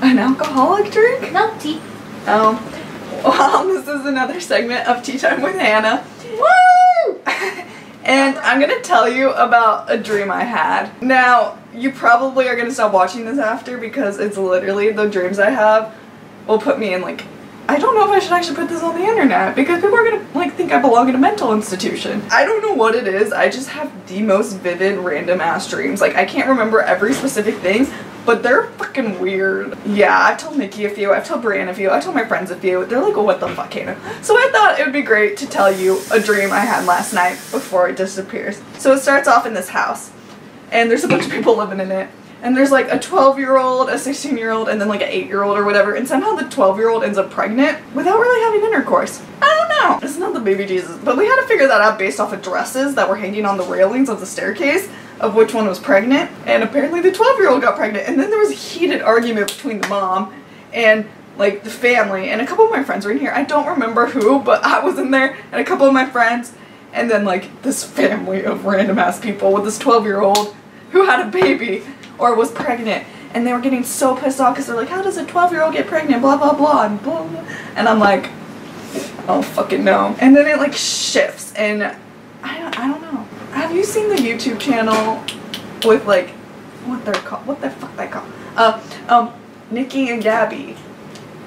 An alcoholic drink? No, tea. Oh. Well, this is another segment of Tea Time with Hannah. Woo! And I'm gonna tell you about a dream I had. Now, you probably are gonna stop watching this after because it's literally the dreams I have will put me in like, I don't know if I should actually put this on the internet because people are gonna like think I belong in a mental institution. I don't know what it is, I just have the most vivid random ass dreams. Like I can't remember every specific thing, but they're fucking weird. Yeah, I've told Nikki a few, I've told Brianna a few, I've told my friends a few. They're like, oh, what the fuck, Hannah? So I thought it would be great to tell you a dream I had last night before it disappears. So it starts off in this house, and there's a bunch of people living in it. And there's like a 12-year-old, a 16-year-old, and then like an 8-year-old or whatever, and somehow the 12-year-old ends up pregnant without really having intercourse. I don't know. It's not the baby Jesus, but we had to figure that out based off of dresses that were hanging on the railings of the staircase of which one was pregnant, and apparently the 12-year-old got pregnant, and then there was a heated argument between the mom and like the family, and a couple of my friends were in here. I don't remember who, but I was in there, and a couple of my friends, and then like this family of random ass people with this 12-year-old who had a baby or was pregnant, and they were getting so pissed off because they're like, how does a 12-year-old get pregnant, blah blah blah, and blah blah, and I'm like, oh fucking no. And then it like shifts, and I don't know. Have you seen the YouTube channel with like what they're called? What the fuck they call? Nikki and Gabby,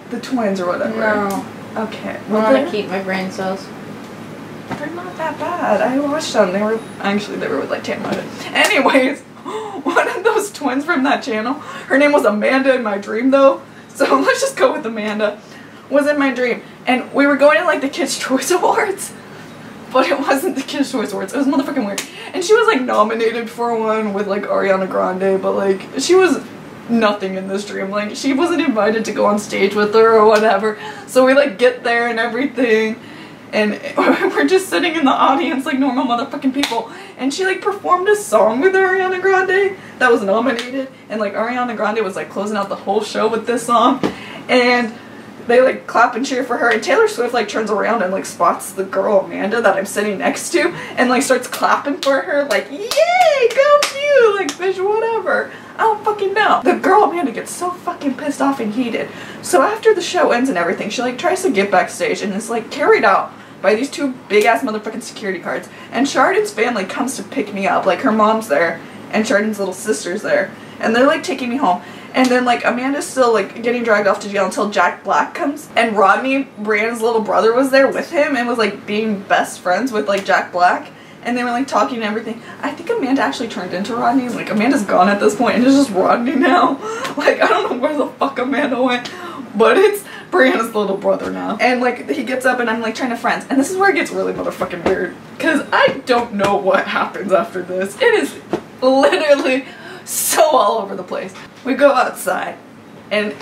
the twins or whatever. No. Okay. I want to keep my brain cells. They're not that bad. I watched them. They were with like Tama. Anyways, one of those twins from that channel, her name was Amanda in my dream though. So let's just go with Amanda. Was in my dream, and we were going to like the Kids' Choice Awards. But it wasn't the Kids' Choice Awards. It was motherfucking weird. And she was like nominated for one with like Ariana Grande, but like she was nothing in this dream. Like she wasn't invited to go on stage with her or whatever. So we like get there and everything, and we're just sitting in the audience like normal motherfucking people. And she like performed a song with Ariana Grande that was nominated, and like Ariana Grande was like closing out the whole show with this song, and they like clap and cheer for her, and Taylor Swift like turns around and like spots the girl Amanda that I'm sitting next to and like starts clapping for her like, yay, go you, like bitch, whatever. I don't fucking know. The girl Amanda gets so fucking pissed off and heated. So after the show ends and everything, she like tries to get backstage and is like carried out by these two big ass motherfucking security guards, and Chardon's family comes to pick me up. Like her mom's there and Chardon's little sister's there, and they're like taking me home. And then like Amanda's still like getting dragged off to jail until Jack Black comes, and Rodney, Brianna's little brother, was there with him and was like being best friends with like Jack Black, and they were like talking and everything. I think Amanda actually turned into Rodney. Like Amanda's gone at this point and it's just Rodney now. Like I don't know where the fuck Amanda went, but it's Brianna's little brother now. And like he gets up and I'm like trying to friends, and this is where it gets really motherfucking weird because I don't know what happens after this. It is literally so all over the place. We go outside, and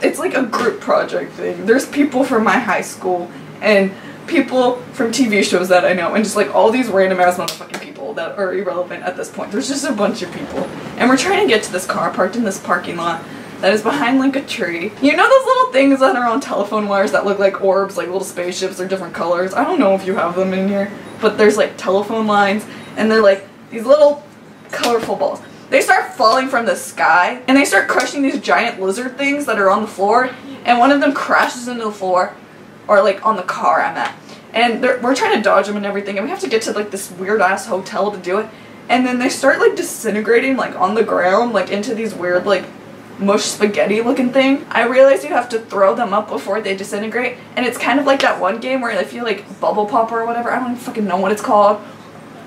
it's like a group project thing. There's people from my high school, and people from TV shows that I know, and just like all these random ass motherfucking people that are irrelevant at this point. There's just a bunch of people. And we're trying to get to this car parked in this parking lot that is behind like a tree. You know those little things that are on telephone wires that look like orbs, like little spaceships or different colors? I don't know if you have them in here, but there's like telephone lines, and they're like these little colorful balls. They start falling from the sky, and they start crushing these giant lizard things that are on the floor, and one of them crashes into the floor, or like on the car I'm at. And we're trying to dodge them and everything, and we have to get to like this weird ass hotel to do it. And then they start like disintegrating like on the ground, like into these weird like mush spaghetti looking thing. I realize you have to throw them up before they disintegrate, and it's kind of like that one game where if you like bubble pop or whatever, I don't even fucking know what it's called,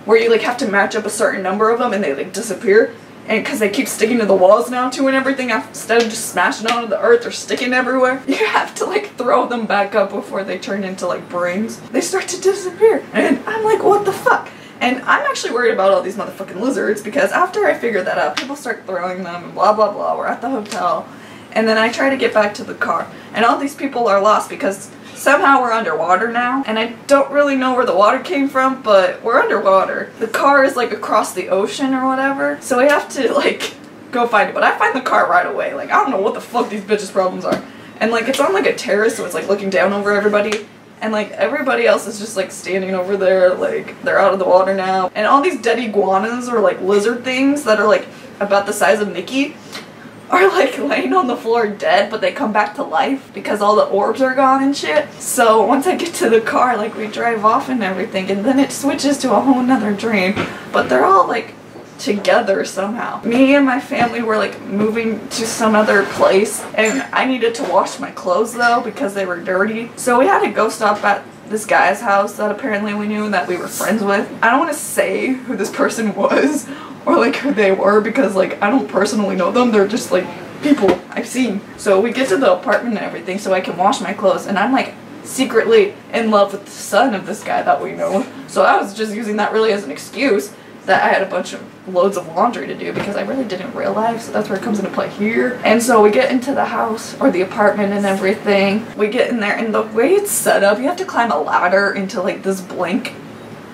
where you like have to match up a certain number of them and they like disappear. And because they keep sticking to the walls now too and everything, instead of just smashing onto the earth or sticking everywhere, you have to like throw them back up before they turn into like brains. They start to disappear, and I'm like, what the fuck? And I'm actually worried about all these motherfucking lizards, because after I figure that out, people start throwing them and blah blah blah. We're at the hotel, and then I try to get back to the car, and all these people are lost because somehow we're underwater now, and I don't really know where the water came from, but we're underwater. The car is like across the ocean or whatever, so we have to like go find it. But I find the car right away. Like I don't know what the fuck these bitches' problems are. And like it's on like a terrace, so it's like looking down over everybody, and like everybody else is just like standing over there, like they're out of the water now. And all these dead iguanas or like lizard things that are like about the size of Nikki are like laying on the floor dead, but they come back to life because all the orbs are gone and shit. So once I get to the car, like we drive off and everything, and then it switches to a whole nother dream. But they're all like together somehow. Me and my family were like moving to some other place, and I needed to wash my clothes though because they were dirty. So we had to go stop at this guy's house that apparently we knew and that we were friends with. I don't want to say who this person was or like who they were because like I don't personally know them. They're just like people I've seen. So we get to the apartment and everything so I can wash my clothes, and I'm like secretly in love with the son of this guy that we know. So I was just using that really as an excuse that I had a bunch of loads of laundry to do because I really didn't realize. So that's where it comes into play here. And so we get into the house or the apartment and everything. We get in there, and the way it's set up, you have to climb a ladder into like this blank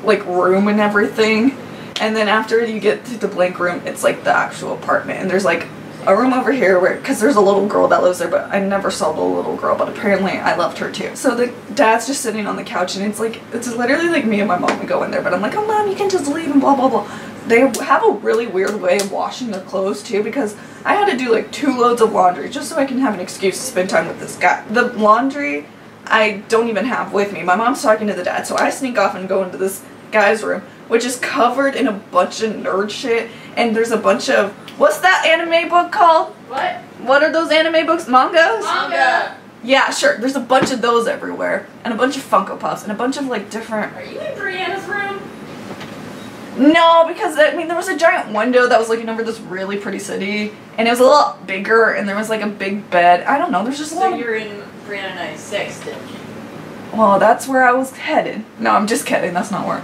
like room and everything. And then after you get to the blank room, it's like the actual apartment. And there's like a room over here where, because there's a little girl that lives there, but I never saw the little girl, but apparently I loved her too. So the dad's just sitting on the couch, and it's literally like me and my mom would go in there, but I'm like, oh mom, you can just leave and blah blah blah. They have a really weird way of washing their clothes too, because I had to do like 2 loads of laundry just so I can have an excuse to spend time with this guy. The laundry I don't even have with me. My mom's talking to the dad, so I sneak off and go into this guy's room, which is covered in a bunch of nerd shit, and there's a bunch of, what's that anime book called? What? What are those anime books? Mangas? Manga! Yeah, sure. There's a bunch of those everywhere, and a bunch of Funko Pops, and a bunch of like different... Are you in Brianna's room? No, because I mean there was a giant window that was looking over this really pretty city, and it was a lot bigger, and there was like a big bed. I don't know, there's just a lot So of... you're in Brianna and I's sex dungeon. Well, that's where I was headed. No, I'm just kidding. That's not where...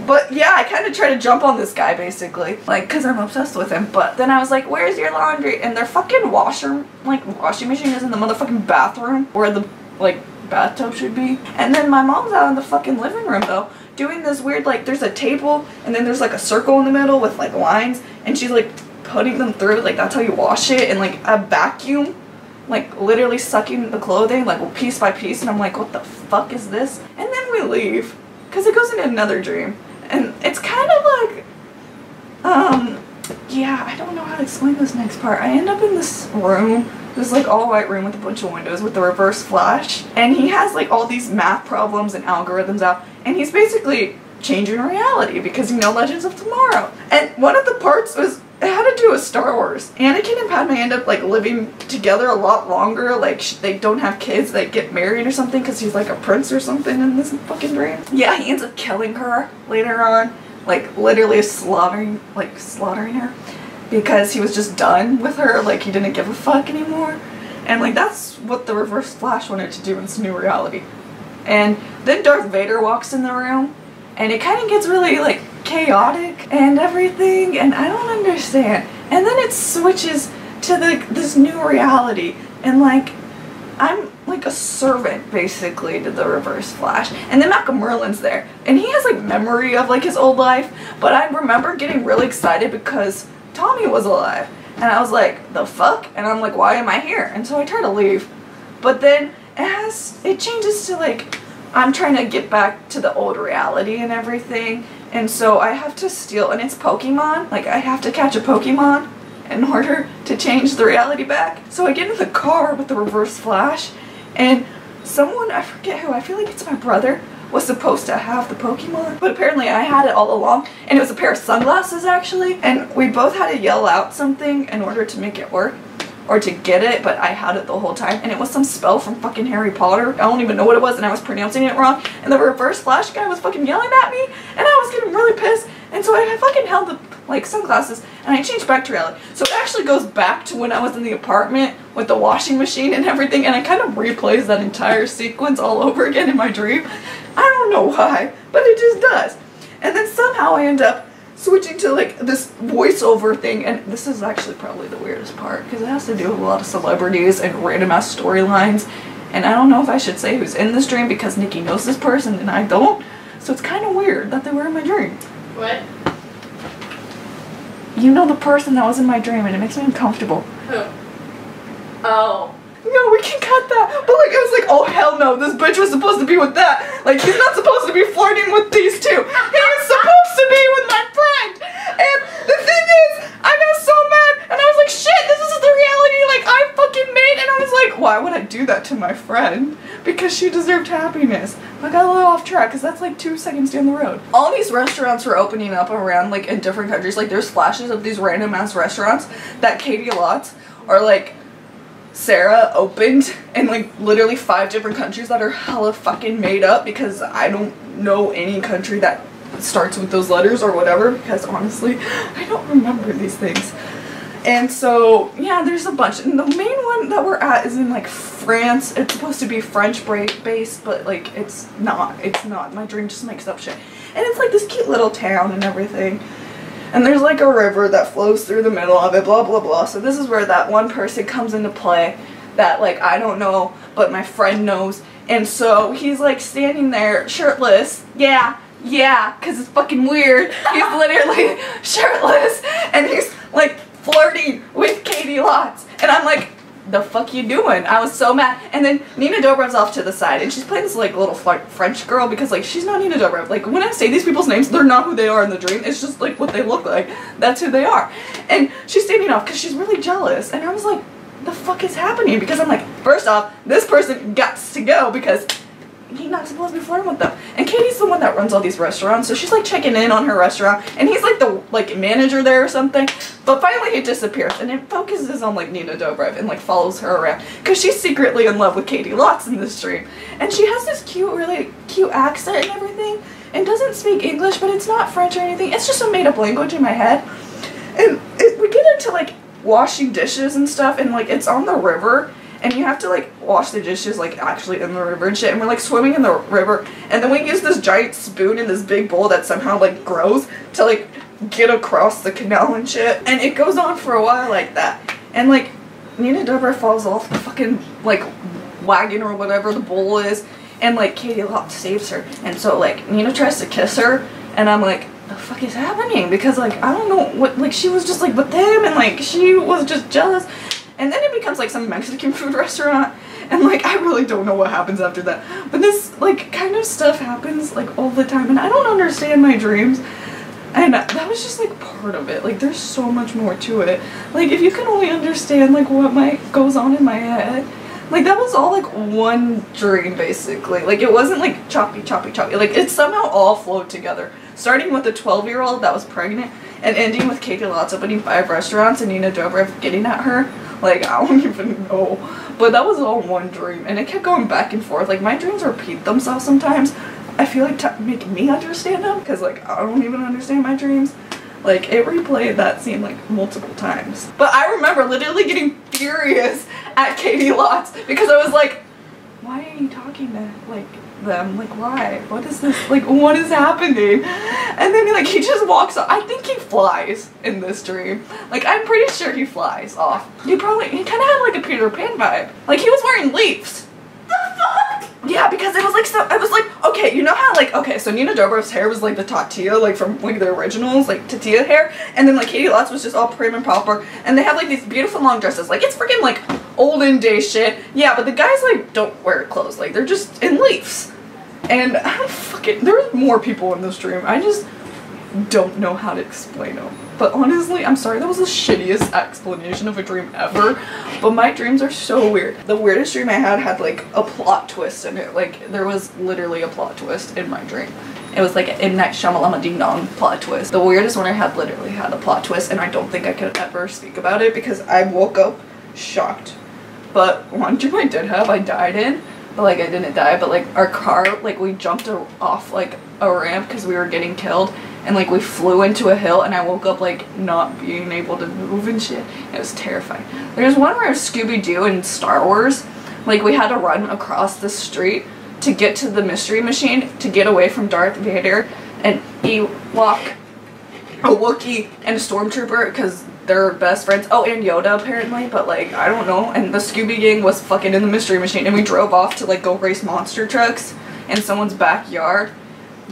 But yeah, I kind of try to jump on this guy basically, like, because I'm obsessed with him. But then I was like, where's your laundry? And their fucking washing machine is in the motherfucking bathroom where the like bathtub should be. And then my mom's out in the fucking living room though, doing this weird, like, there's a table and then there's like a circle in the middle with like lines, and she's like putting them through, like that's how you wash it, and like a vacuum, like literally sucking the clothing like piece by piece. And I'm like, what the fuck is this? And then we leave because it goes into another dream. And it's kind of like, yeah, I don't know how to explain this next part. I end up in this room, this like all white room with a bunch of windows with the reverse flash. And he has like all these math problems and algorithms out. And he's basically changing reality because, you know, Legends of Tomorrow. And one of the parts was, it had to do with Star Wars. Anakin and Padme end up like living together a lot longer. Like they don't have kids, they get married or something because he's like a prince or something in this fucking dream. Yeah, he ends up killing her later on, like literally slaughtering her because he was just done with her. Like he didn't give a fuck anymore. And like that's what the Reverse Flash wanted to do in this new reality. And then Darth Vader walks in the room, and it kind of gets really like chaotic and everything, and I don't understand. And then it switches to this new reality, and like I'm like a servant basically to the Reverse Flash. And then Malcolm Merlin's there, and he has like memory of like his old life, but I remember getting really excited because Tommy was alive, and I was like, the fuck? And I'm like, why am I here? And so I try to leave, but then it changes to like I'm trying to get back to the old reality and everything. And so I have to steal, and it's Pokemon. Like I have to catch a Pokemon in order to change the reality back. So I get in the car with the Reverse Flash, and someone, I forget who, I feel like it's my brother, was supposed to have the Pokemon. But apparently I had it all along, and it was a pair of sunglasses actually. And we both had to yell out something in order to make it work, or to get it, but I had it the whole time, and it was some spell from fucking Harry Potter. I don't even know what it was, and I was pronouncing it wrong, and the Reverse Flash guy was fucking yelling at me, and I was getting really pissed, and so I fucking held the like sunglasses, and I changed back to reality. So it actually goes back to when I was in the apartment with the washing machine and everything, and I kind of replays that entire sequence all over again in my dream. I don't know why, but it just does. And then somehow I end up switching to like this voiceover thing, and this is actually probably the weirdest part because it has to do with a lot of celebrities and random ass storylines, and I don't know if I should say who's in this dream because Nikki knows this person and I don't, so it's kind of weird that they were in my dream. What? You know the person that was in my dream, and it makes me uncomfortable. Who? Oh. No, we can cut that. But like, I was like, oh hell no, this bitch was supposed to be with that. Like, he's not supposed to be flirting with these two. He was supposed to be with my friend. And the thing is, I got so mad, and I was like, shit, this is the reality fucking mate. And I was like, why would I do that to my friend? Because she deserved happiness. I got a little off track because that's like 2 seconds down the road. All these restaurants were opening up around like in different countries. Like there's flashes of these random ass restaurants that Katie Lots or like Sarah opened in like literally 5 different countries that are hella fucking made up, because I don't know any country that starts with those letters or whatever, because honestly I don't remember these things. And so yeah, there's a bunch, and the main one that we're at is in like France. It's supposed to be French based, but like it's not. My dream just makes up shit. And it's like this cute little town and everything, and there's like a river that flows through the middle of it, blah blah blah. So this is where that one person comes into play that like I don't know, but my friend knows. And so he's like standing there shirtless, yeah, because it's fucking weird. He's literally shirtless, and he's like flirting with Katie Lots, and I'm like, the fuck you doing? I was so mad. And then Nina Dobrev's off to the side, and she's playing this like little French girl, because like she's not Nina Dobrev. Like when I say these people's names, they're not who they are in the dream. It's just like what they look like. That's who they are. And she's standing off because she's really jealous, and I was like, the fuck is happening? Because I'm like, first off, this person gots to go because he's not supposed to be flirting with them. And Katie's the one that runs all these restaurants, so she's like checking in on her restaurant, and he's like the manager there or something. But finally he disappears, and it focuses on like Nina Dobrev and like follows her around because she's secretly in love with Katie Lots in this dream. And she has this really cute accent and everything, and doesn't speak English, but it's not French or anything. It's just a made-up language in my head. And we get into like washing dishes and stuff, and like it's on the river, and you have to like wash the dishes like actually in the river and shit, and we're like swimming in the river, and then we use this giant spoon in this big bowl that somehow like grows to like get across the canal and shit. And it goes on for a while like that, and like Nina Dobrev falls off the fucking like wagon or whatever the bowl is, and like Katie Lots saves her. And so like Nina tries to kiss her, and I'm like, the fuck is happening? Because like I don't know what, like she was just like with him, and like she was just jealous. And then it becomes like some Mexican food restaurant, and like I really don't know what happens after that. But this like kind of stuff happens like all the time, and I don't understand my dreams. And that was just like part of it. Like there's so much more to it. Like if you can only understand like what goes on in my head. Like that was all like one dream basically. Like it wasn't like choppy. Like it somehow all flowed together. Starting with a 12-year-old that was pregnant, and ending with Katie Lots opening 5 restaurants and Nina Dobrev getting at her. Like I don't even know. But that was all one dream, and it kept going back and forth. Like my dreams repeat themselves sometimes. I feel like to make me understand them, because like I don't even understand my dreams. Like it replayed that scene like multiple times. But I remember literally getting furious at Katie Lots because I was like, why are you talking to like them? Like why? What is this? Like what is happening? And then like he just walks off. I think he flies in this dream. Like I'm pretty sure he flies off. He kind of had like a Peter Pan vibe. Like he was wearing leaves. The fuck? Yeah, because it was like so. I was like, okay, you know how like so Nina Dobrev's hair was like the tortilla, like from like the originals, like tortilla hair, and then like Katie Lots was just all prim and proper, and they have like these beautiful long dresses. Like it's freaking like olden day shit. Yeah, but the guys like don't wear clothes. Like they're just in leaves. And I don't fucking. There's more people in this dream. I just don't know how to explain them. But honestly, I'm sorry, that was the shittiest explanation of a dream ever. But my dreams are so weird. The weirdest dream I had like a plot twist in it. Like there was literally a plot twist in my dream. It was like an M. Night Shyamalan Ding Dong plot twist. The weirdest one I had literally had a plot twist, and I don't think I could ever speak about it because I woke up shocked. But one dream I did have, I died in. But like I didn't die, but like our car, like we jumped off like a ramp because we were getting killed, and like we flew into a hill, and I woke up like not being able to move and shit. It was terrifying. There's one where Scooby-Doo in Star Wars, like we had to run across the street to get to the mystery machine to get away from Darth Vader and Ewok, a Wookiee, and a Stormtrooper because they're best friends. Oh, and Yoda apparently, but like I don't know. And the Scooby gang was fucking in the mystery machine, and we drove off to like go race monster trucks in someone's backyard.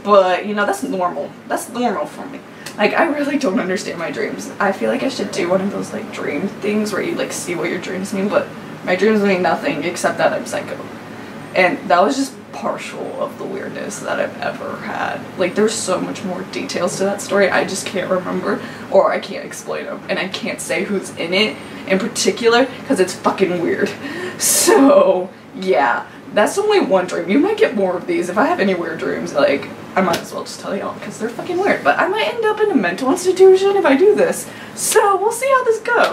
But you know, that's normal. That's normal for me. Like I really don't understand my dreams. I feel like I should do one of those like dream things where you like see what your dreams mean, but my dreams mean nothing except that I'm psycho. And that was just part partial of the weirdness that I've ever had. Like, there's so much more details to that story, I just can't remember, or I can't explain them, and I can't say who's in it in particular, because it's fucking weird. So, yeah, that's only one dream. You might get more of these. If I have any weird dreams, like, I might as well just tell y'all, because they're fucking weird. But I might end up in a mental institution if I do this. So, we'll see how this goes.